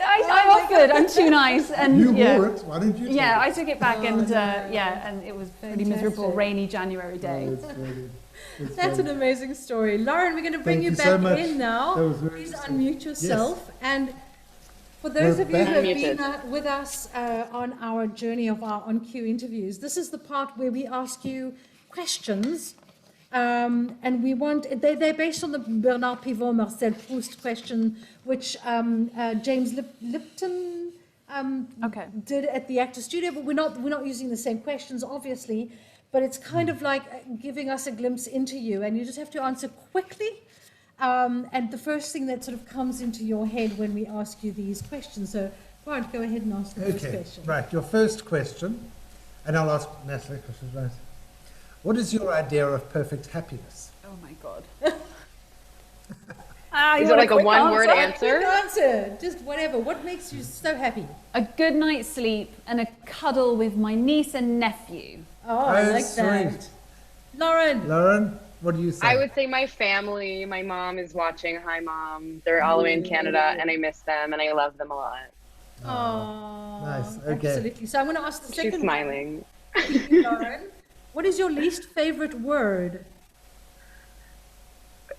I offered. I'm too nice, and you wore it. Why didn't you? I took it back, and and it was a pretty miserable, rainy January day. That's an amazing story, Lauren. We're going to bring you back in now. Please unmute yourself. And for those of you who have been with us on our journey of our On Cue interviews, this is the part where we ask you questions. And we want, they're based on the Bernard Pivot Marcel Proust question, which James Lipton Okay. did at the Actor Studio, but we're not using the same questions, obviously, but it's kind of like giving us a glimpse into you, and you just have to answer quickly. And the first thing that sort of comes into your head when we ask you these questions. So, Grant, go ahead and ask the first question. Right. Your first question, and I'll ask Natalie because she's right. What is your idea of perfect happiness? Oh my God. Is it like a one-word answer? Quick answer, just whatever. What makes you so happy? A good night's sleep and a cuddle with my niece and nephew. Oh, I like sweet. that. Lauren, what do you say? I would say my family. My mom is watching. Hi, Mom. They're all the way in Canada, and I miss them, and I love them a lot. Oh, nice. Okay. Absolutely. So I'm going to ask the second She's smiling. one. Lauren, what is your least favorite word?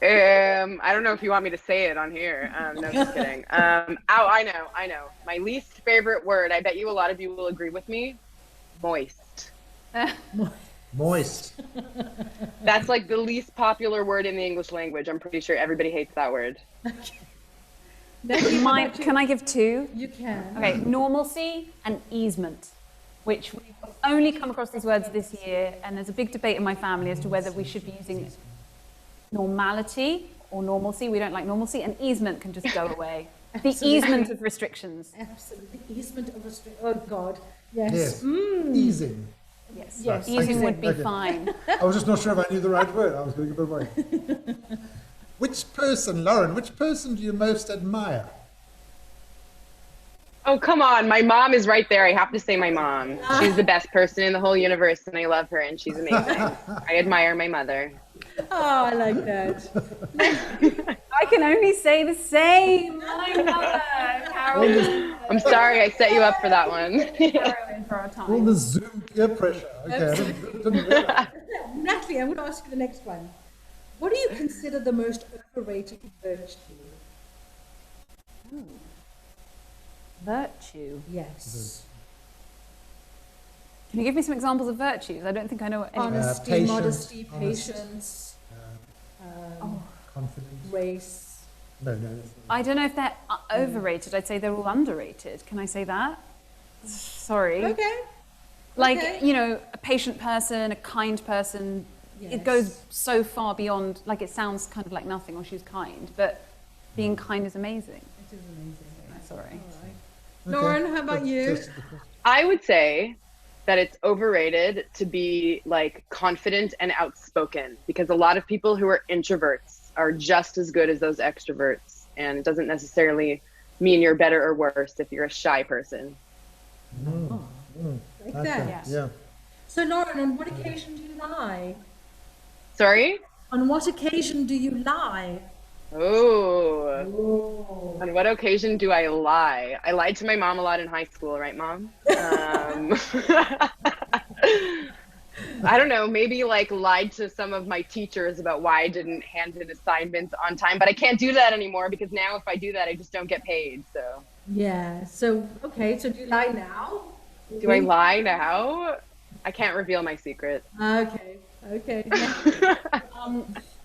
I don't know if you want me to say it on here. No, just kidding. I know. My least favorite word, I bet you a lot of you will agree with me, moist. Moist. That's like the least popular word in the English language. I'm pretty sure everybody hates that word. Can I give two? You can. Okay, normalcy and easement, which we've only come across these words this year, and there's a big debate in my family as to whether we should be using normality or normalcy. We don't like normalcy, and easement can just go away. The easement of restrictions. Absolutely. Easement of restrictions. Oh, God. Yes. Yes. Easing. Yes. Yes. Easing would be Okay. fine. I was just not sure if I knew the right word. I was going a bit worried. Which person, Lauren, which person do you most admire? Oh, come on. My mom is right there. I have to say my mom. She's the best person in the whole universe, and I love her, and she's amazing. I admire my mother. Oh, I like that. I can only say the same. My mother, Carolyn. I'm sorry I set you up for that one. Carolyn for our time. All the Zoom peer pressure. Okay, I didn't realize. Natalie, I'm going to ask you the next one. What do you consider the most overrated virtue? Virtue. Yes. Can you give me some examples of virtues? I don't think I know any. Honesty, patience, modesty, honest. patience, Confidence. grace. No, that's I don't know if they're overrated. I'd say they're all underrated. Can I say that? Sorry. Okay. Like, Okay. you know, a patient person, a kind person, Yes. it goes so far beyond, like it sounds kind of like nothing or she's kind, but being kind is amazing. It is amazing. Sorry. Okay. Lauren, how about you? I would say that it's overrated to be like confident and outspoken, because a lot of people who are introverts are just as good as those extroverts, and it doesn't necessarily mean you're better or worse if you're a shy person. Like Okay, that. yeah. So, Lauren, on what occasion do you lie? Sorry? On what occasion do you lie? Oh. On what occasion do I lie? I lied to my mom a lot in high school, right, Mom? I don't know, maybe like lied to some of my teachers about why I didn't hand in assignments on time, but I can't do that anymore because now if I do that, I just don't get paid. So Yeah. So, okay. So, do you lie now? do I lie now? I can't reveal my secret. Okay. Okay.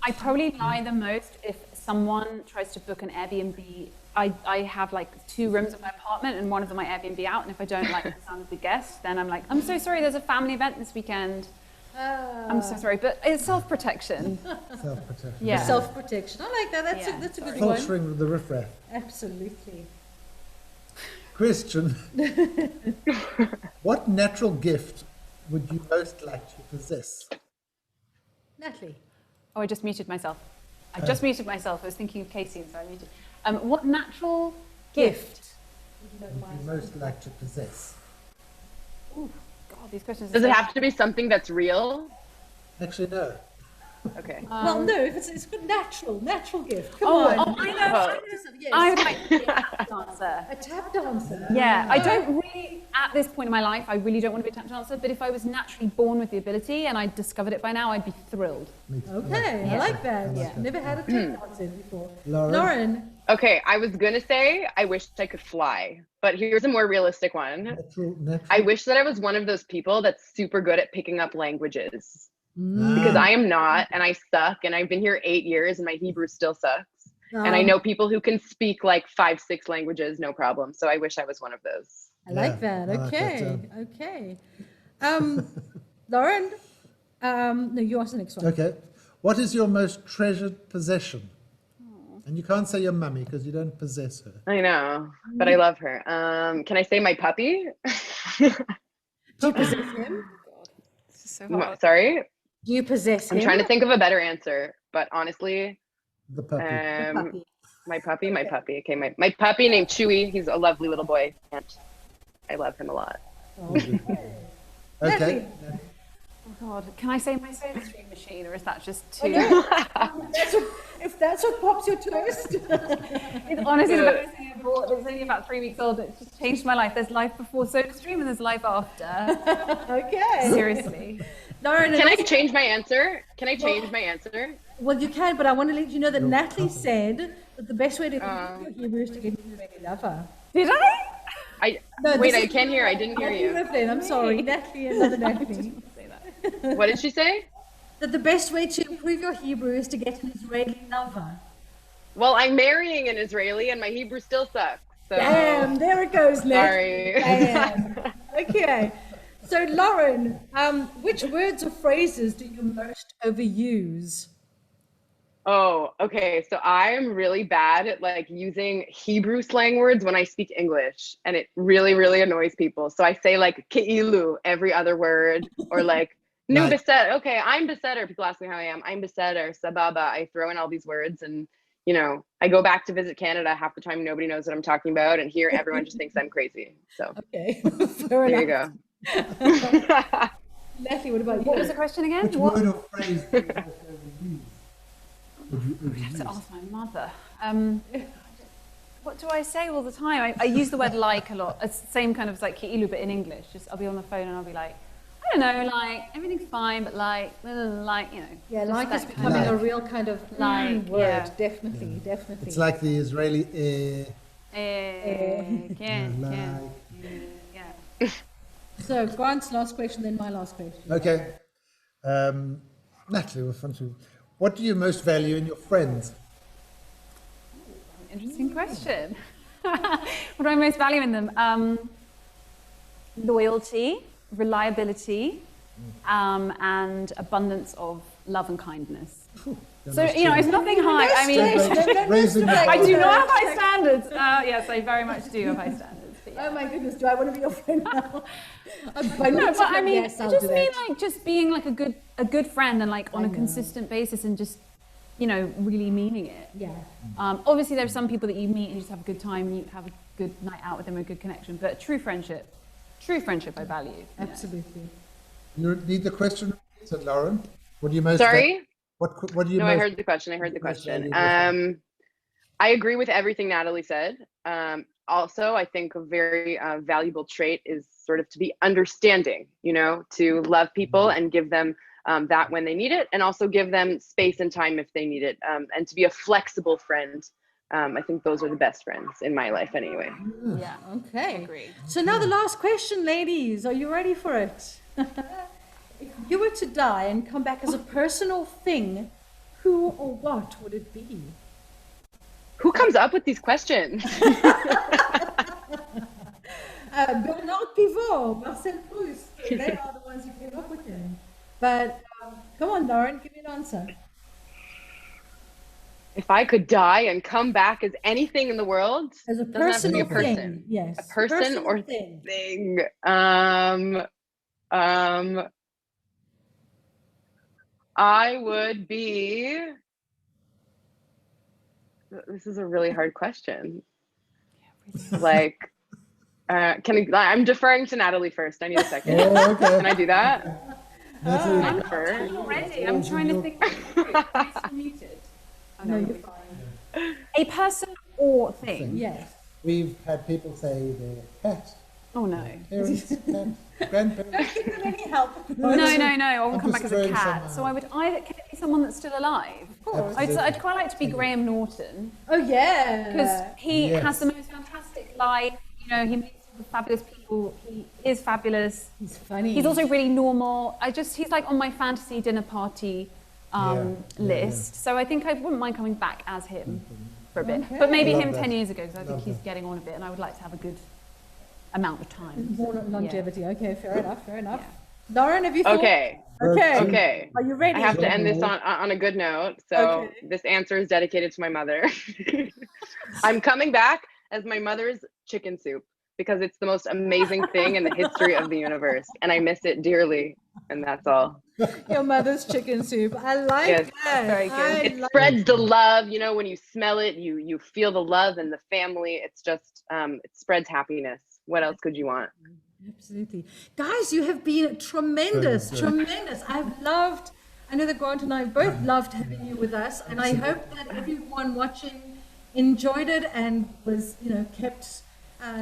I probably lie the most if someone tries to book an Airbnb. I have like 2 rooms in my apartment and one of them I Airbnb out, and if I don't like the sound of the guest, then I'm like, I'm so sorry, there's a family event this weekend. I'm so sorry, but it's self-protection. Self-protection. Yeah. Self-protection. I like that. That's a good one. Filtering the riffraff. Absolutely. Question. What natural gift would you most like to possess? Natalie. Oh, I just muted myself. I just muted myself. I was thinking of Casey, and so I muted. What natural gift? Would you most like to possess? Ooh, God, these questions. Does it have to be something that's real? Actually, no. Okay. Well, no, if it's a natural gift. Come Oh, on. I know. Yes. I would like to be a tap dancer. A tap dancer. Yeah, I don't really, at this point in my life, I really don't want to be a tap dancer, but if I was naturally born with the ability and I discovered it by now, I'd be thrilled. Okay, I like that. Yeah. Never had a tap dancer before. Lauren? Okay, I was gonna say I wish I could fly, but here's a more realistic one. Natural. I wish that I was one of those people that's super good at picking up languages. Because I am not, and I suck, and I've been here 8 years, and my Hebrew still sucks. And I know people who can speak like 5, 6 languages, no problem. So I wish I was one of those. I like that. I like that Okay. term. Okay. Lauren, no, you ask the next one. Okay. What is your most treasured possession? And you can't say your mummy because you don't possess her. I know, but I love her. Can I say my puppy? Do you possess him? This is so hard. Sorry? Do you possess him? I'm trying to think of a better answer, but honestly, The puppy. my puppy. Okay, my puppy named Chewy. He's a lovely little boy, and I love him a lot. Okay. Oh God, can I say my soda stream machine, or is that just too? If that's what pops your toast. It's honestly the best thing I bought. It's only about 3 weeks old. It's just changed my life. There's life before soda stream and there's life after. Okay. Seriously. Lauren, Can I change my answer? Well, you can, but I want to let you know that Natalie said that the best way to improve your Hebrew is to get an Israeli lover. Did I? I can't hear. I didn't hear you. I'm sorry, Natalie, another Natalie. What did she say? That the best way to improve your Hebrew is to get an Israeli lover. Well, I'm marrying an Israeli, and my Hebrew still sucks. So. Damn, there it goes, Natalie. Sorry. Damn. Okay. So, Lauren, which words or phrases do you most overuse? Oh, okay. So I'm really bad at like using Hebrew slang words when I speak English, and it really, really annoys people. So I say like ke'ilu every other word, or like nu besetter. Okay, I'm besetter. People ask me how I am. I'm besetter, sababa. I throw in all these words, and you know, I go back to visit Canada. Half the time, nobody knows what I'm talking about, and here everyone just thinks I'm crazy. So okay, there you go. Natalie, what about you? What was the question again? Which word or phrase do you most overuse? I have to ask my mother. What do I say all the time? I use the word like a lot. It's the same kind of like ki'ilu, but in English. Just I'll be on the phone and I'll be like, I don't know, like everything's fine, but like, you know. Yeah, like is becoming a real kind of word. Yeah. Definitely. It's like the Israeli yeah. So Grant's last question, then my last question. Okay. Natalie, we're fun to. What do you most value in your friends? Interesting question. What do I most value in them? Loyalty, reliability, and abundance of love and kindness. So, you know, it's nothing high. I mean, I do not have high standards. Yes, I very much do have high standards. Oh my goodness, do I want to be your friend now? No, but I mean, I just mean like just being like a good friend and like on a consistent basis and just, you know, really meaning it. Yeah. Obviously, there's some people that you meet and you just have a good time, and you have a good night out with them, a good connection. But true friendship, I value. Absolutely. You need the question, said Lauren. What do you most? Sorry. What do you? No, most, I heard the question. I agree with everything Natalie said. Also, I think a very valuable trait is sort of to be understanding, you know, to love people and give them that when they need it, and also give them space and time if they need it, and to be a flexible friend. I think those are the best friends in my life anyway. Yeah, okay. Agree. So now the last question, ladies. Are you ready for it? If you were to die and come back as a person or thing, who or what would it be? Who comes up with these questions? Bernard Pivot, Marcel Proust. They are the ones who came up with them. But come on, Lauren, give me an answer. If I could die and come back as anything in the world, as a person or a person. Thing. Yes. A person or thing. I would be. This is a really hard question. Like, I'm deferring to Natalie first. I need a second. Oh, okay. Can I do that? I'm ready. I'm trying to think. It's muted. No, you're fine. A person or thing. Yes. We've had people say their pet. Oh no. Parents, pet, grandparents. Give them any help. No. I would come back as a cat. So I would either can it be someone that's still alive. Of course. I'd quite like to be Graham Norton. Oh yeah. Because he has the most fantastic life. You know, he meets fabulous people. He is fabulous. He's funny. He's also really normal. He's like on my fantasy dinner party list. So I think I wouldn't mind coming back as him for a bit. Okay. But maybe him 10 years ago, because I think he's getting on a bit, and I would like to have a good amount of time. More longevity. Okay, fair enough. Lauren, have you thought? Okay. Okay. Are you ready? I have to end this on a good note. So this answer is dedicated to my mother. I'm coming back as my mother's chicken soup because it's the most amazing thing in the history of the universe, and I miss it dearly. And that's all. Your mother's chicken soup. I like that. Very good. It spreads the love. You know, when you smell it, you feel the love and the family. It's just it spreads happiness. What else could you want? Absolutely. Guys, you have been tremendous. I've loved, I know that Grant and I both loved having you with us, and I hope that everyone watching enjoyed it and was, kept,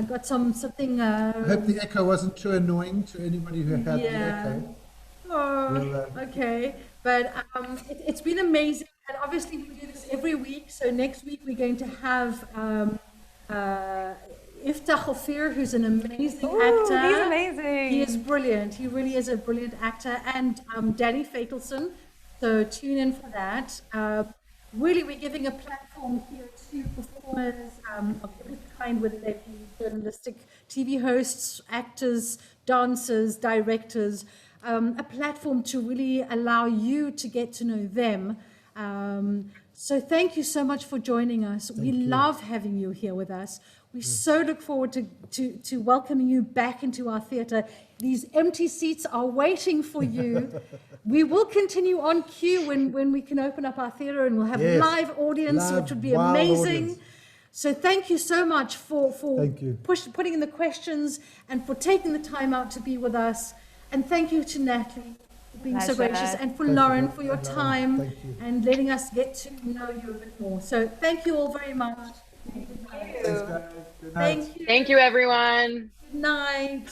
got something. I hope the echo wasn't too annoying to anybody who had the echo. Oh, okay. But it's been amazing, and obviously we do this every week, so next week we're going to have Iftach Ophir, who's an amazing actor. He's amazing. He is brilliant. He really is a brilliant actor. And Danny Faitelson. So tune in for that. Really, we're giving a platform here to performers of every kind, whether they be journalistic TV hosts, actors, dancers, directors, a platform to really allow you to get to know them. So thank you so much for joining us. We love having you here with us. We so look forward to welcoming you back into our theatre. These empty seats are waiting for you. We will continue on cue when we can open up our theatre, and we'll have live audience, which would be amazing. So thank you so much for putting in the questions and for taking the time out to be with us. And thank you to Natalie for being so gracious, and for Lauren for your time and letting us get to know you a bit more. So thank you all very much. Thank you, everyone. Good night.